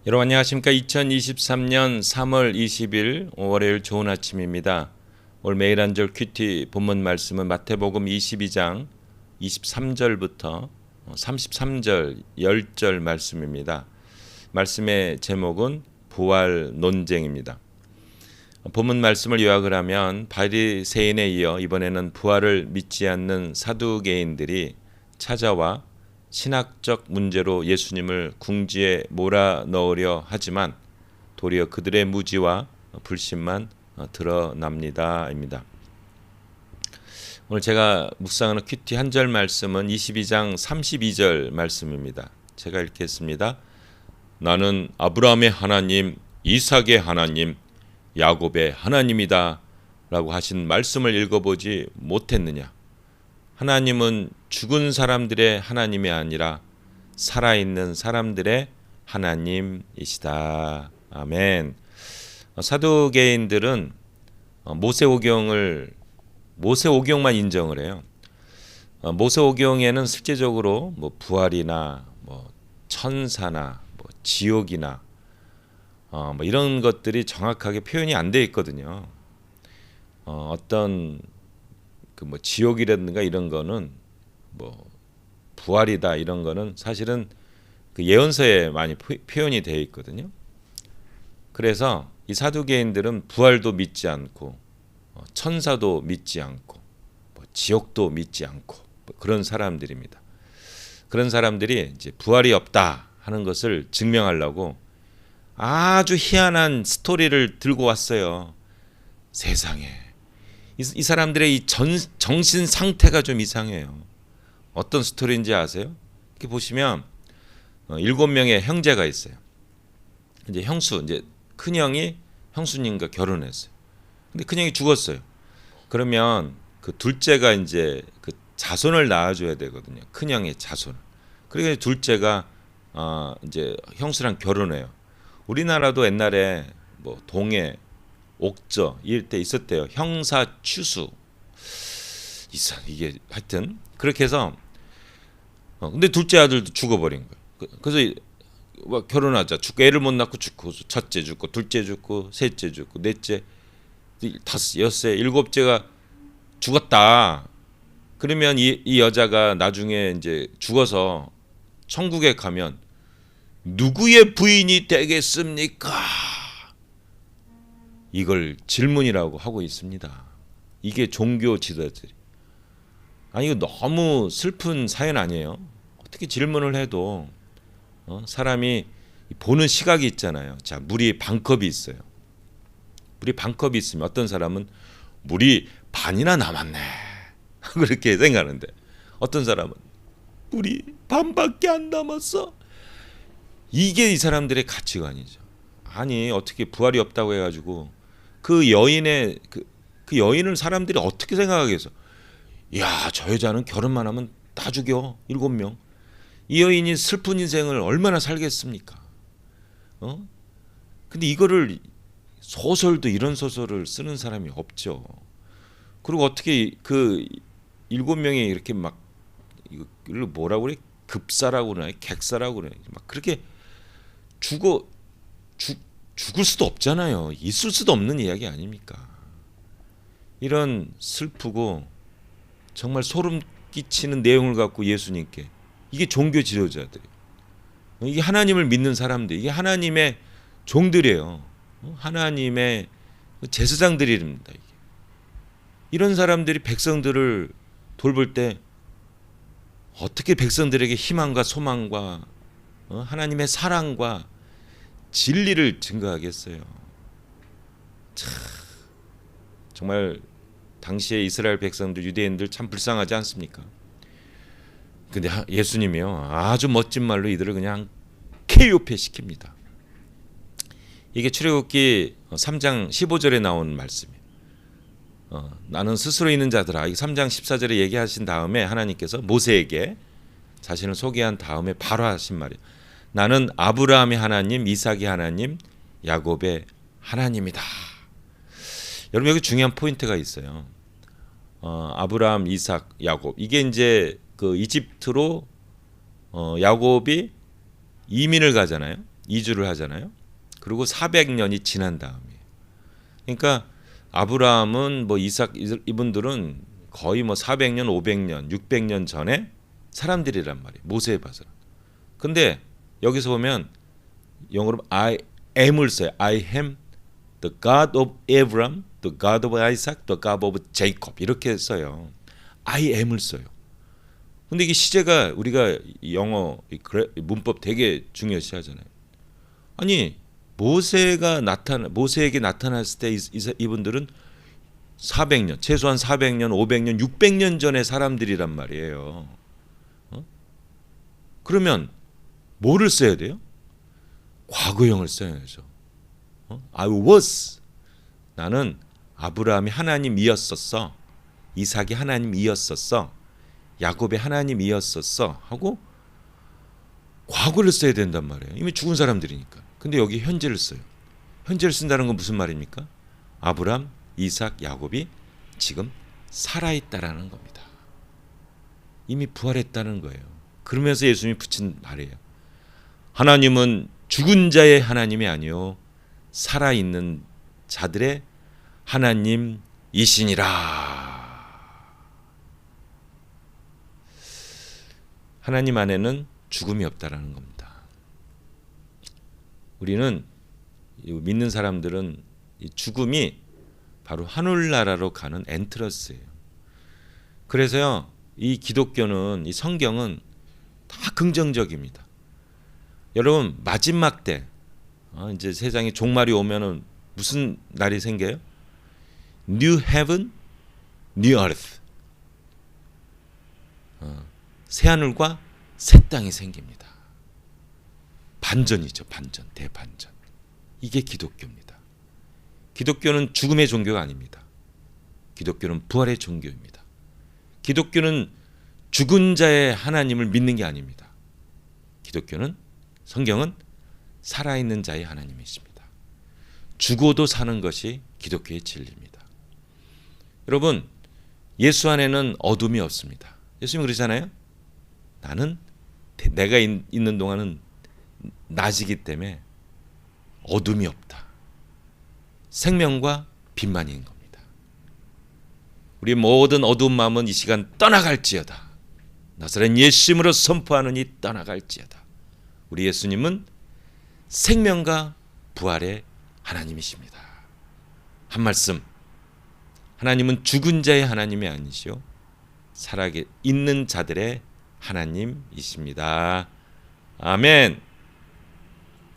여러분 안녕하십니까. 2023년 3월 20일 월요일 좋은 아침입니다. 오늘 매일 한 절 큐티 본문 말씀은 마태복음 22장 23절부터 33절 10절 말씀입니다. 말씀의 제목은 부활 논쟁입니다. 본문 말씀을 요약을 하면 바리새인에 이어 이번에는 부활을 믿지 않는 사두개인들이 찾아와 신학적 문제로 예수님을 궁지에 몰아넣으려 하지만 도리어 그들의 무지와 불신만 드러납니다입니다. 오늘 제가 묵상하는 큐티 한 절 말씀은 22장 32절 말씀입니다. 제가 읽겠습니다. 나는 아브라함의 하나님, 이삭의 하나님, 야곱의 하나님이다 라고 하신 말씀을 읽어보지 못했느냐. 하나님은 죽은 사람들의 하나님이 아니라 살아있는 사람들의 하나님이시다. 아멘. 사두개인들은 모세오경만 인정을 해요. 모세오경에는 실제적으로 부활이나 천사나 지옥이나 이런 것들이 정확하게 표현이 안 돼 있거든요. 어떤 지옥이라든가 이런 거는 부활이다 이런 거는 사실은 그 예언서에 많이 표현이 되어 있거든요. 그래서 이 사두개인들은 부활도 믿지 않고 천사도 믿지 않고 지옥도 믿지 않고 그런 사람들입니다. 그런 사람들이 이제 부활이 없다 하는 것을 증명하려고 아주 희한한 스토리를 들고 왔어요. 세상에. 이 사람들의 이 정신 상태가 좀 이상해요. 어떤 스토리인지 아세요? 이렇게 보시면 7명의 형제가 있어요. 이제 이제 큰 형이 형수님과 결혼했어요. 근데 큰 형이 죽었어요. 그러면 그 둘째가 이제 그 자손을 낳아줘야 되거든요. 큰 형의 자손. 그러니까 둘째가 이제 형수랑 결혼해요. 우리나라도 옛날에 동해 옥저 이럴 때 있었대요. 형사 추수. 이게 하여튼 그렇게 해서 근데 둘째 아들도 죽어버린 거예요. 그래서 결혼하자. 죽고 애를 못 낳고 죽고 첫째 죽고 둘째 죽고 셋째 죽고 넷째 다섯 여섯 일곱째가 죽었다. 그러면 이 여자가 나중에 이제 죽어서 천국에 가면 누구의 부인이 되겠습니까? 이걸 질문이라고 하고 있습니다. 이게 종교 지도자들이. 아니 이거 너무 슬픈 사연 아니에요? 어떻게 질문을 해도 사람이 보는 시각이 있잖아요. 자, 물이 반컵이 있어요. 물이 반컵이 있으면 어떤 사람은 물이 반이나 남았네 그렇게 생각하는데 어떤 사람은 물이 반밖에 안 남았어. 이게 이 사람들의 가치관이죠. 아니 어떻게 부활이 없다고 해가지고 그 여인의 그 여인을 사람들이 어떻게 생각하겠어? 야, 저 여자는 결혼만 하면 다 죽여 7명. 이 여인이 슬픈 인생을 얼마나 살겠습니까? 근데 이거를 소설도 이런 소설을 쓰는 사람이 없죠. 그리고 어떻게 그 7명이 이렇게 막 이걸 뭐라고 그래? 급사라고 그러나 객사라고 그러나 막 그렇게 죽을 수도 없잖아요. 있을 수도 없는 이야기 아닙니까? 이런 슬프고 정말 소름 끼치는 내용을 갖고 예수님께 이게 종교 지도자들이에요. 이게 하나님을 믿는 사람들, 이게 하나님의 종들이에요. 하나님의 제사장들입니다. 이런 사람들이 백성들을 돌볼 때 어떻게 백성들에게 희망과 소망과 하나님의 사랑과 진리를 증거하겠어요. 참, 정말 당시에 이스라엘 백성들, 유대인들 참 불쌍하지 않습니까? 근데 예수님이요 아주 멋진 말로 이들을 그냥 KO패 시킵니다. 이게 출애굽기 3장 15절에 나온 말씀이에요. 나는 스스로 있는 자들아. 3장 14절에 얘기하신 다음에 하나님께서 모세에게 자신을 소개한 다음에 바로 하신 말이에요. 나는 아브라함의 하나님, 이삭의 하나님, 야곱의 하나님이다. 여러분 여기 중요한 포인트가 있어요. 아브라함, 이삭, 야곱. 이게 이제 그 이집트로 야곱이 이민을 가잖아요. 이주를 하잖아요. 그리고 400년이 지난 다음이에요. 그러니까 아브라함은 뭐 이삭 이분들은 거의 뭐 400년, 500년, 600년 전에 사람들이란 말이에요. 모세에 봐서. 근데 여기서 보면 영어로 I am을 써요. I am the God of Abraham, the God of Isaac, the God of Jacob 이렇게 써요. I am을 써요. 근데 이게 시제가 우리가 영어 문법 되게 중요시 하잖아요. 아니 모세에게 나타났을 때 이분들은 400년, 최소한 400년, 500년, 600년 전의 사람들이란 말이에요. 그러면 뭐를 써야 돼요? 과거형을 써야죠. I was, 나는 아브라함이 하나님이었었어, 이삭이 하나님이었었어, 야곱의 하나님이었었어 하고 과거를 써야 된단 말이에요. 이미 죽은 사람들이니까. 근데 여기 현재를 써요. 현재를 쓴다는 건 무슨 말입니까? 아브라함, 이삭, 야곱이 지금 살아있다라는 겁니다. 이미 부활했다는 거예요. 그러면서 예수님이 붙인 말이에요. 하나님은 죽은 자의 하나님이 아니요 살아있는 자들의 하나님이시니라. 하나님 안에는 죽음이 없다라는 겁니다. 우리는 믿는 사람들은 이 죽음이 바로 하늘나라로 가는 엔트런스예요. 그래서요, 이 기독교는, 이 성경은 다 긍정적입니다. 여러분 마지막 때 이제 세상에 종말이 오면은 무슨 날이 생겨요? New Heaven, New Earth. 새 하늘과 새 땅이 생깁니다. 반전이죠, 반전, 대반전. 이게 기독교입니다. 기독교는 죽음의 종교가 아닙니다. 기독교는 부활의 종교입니다. 기독교는 죽은 자의 하나님을 믿는 게 아닙니다. 기독교는, 성경은 살아있는 자의 하나님이십니다. 죽어도 사는 것이 기독교의 진리입니다. 여러분, 예수 안에는 어둠이 없습니다. 예수님이 그러잖아요. 나는 내가 있는 동안은 낮이기 때문에 어둠이 없다. 생명과 빛만인 겁니다. 우리 모든 어두운 마음은 이 시간 떠나갈지어다. 나사렛 예수님으로 선포하느니 떠나갈지어다. 우리 예수님은 생명과 부활의 하나님이십니다. 한 말씀, 하나님은 죽은 자의 하나님이 아니시오 살아 있는 자들의 하나님이십니다. 아멘.